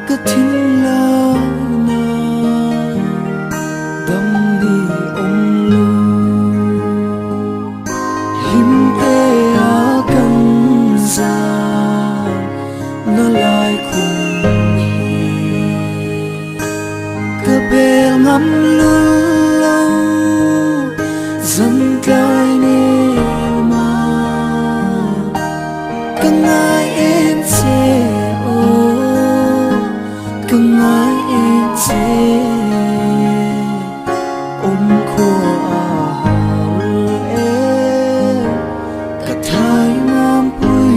cứ thinh la na đâm đi ông lu him tê á căng ra nó lại cùng cơ bề ngắm lâu dần cay nê mà căng ai em sẽ căng ai em sẽ ôm khô em cả thái nam bụi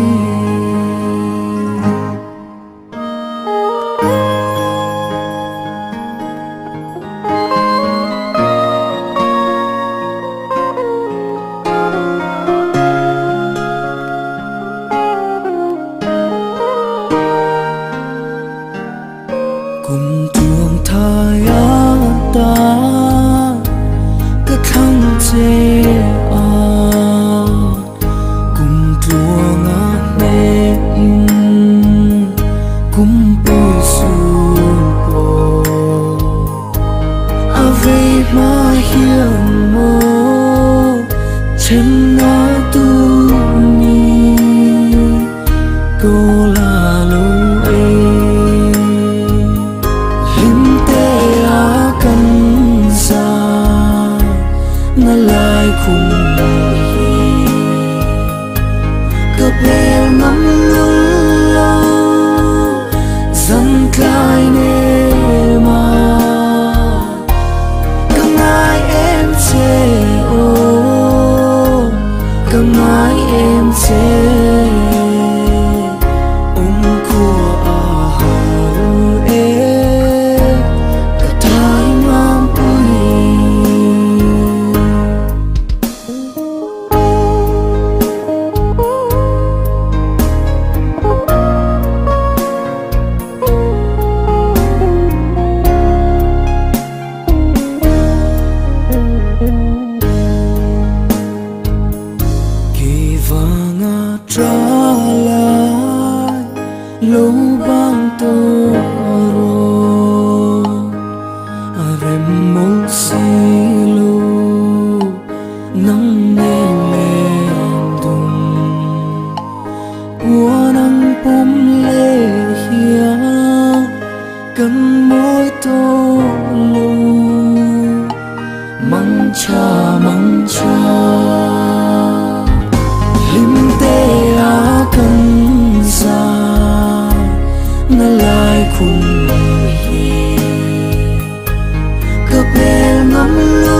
cùng tuồng thái á ta cứ thăng chê cùng tuồng á nê cùng bùi xuân bồ về mà hiền mô chân á tu ni cô là lâu ấy nó lại cùng cơ bề ngắm lâu dần cay nê mà căng ai em sẽ ôm căng ai em sẽ ôm của em cả thái nam bụi trả lại lâu bang tô ro rem mong si lo nang ne men dum qua nang pom le hia cần môi tô lo măng cha lim tê á căng ra nó lại cùng cơ bề ngắm lâu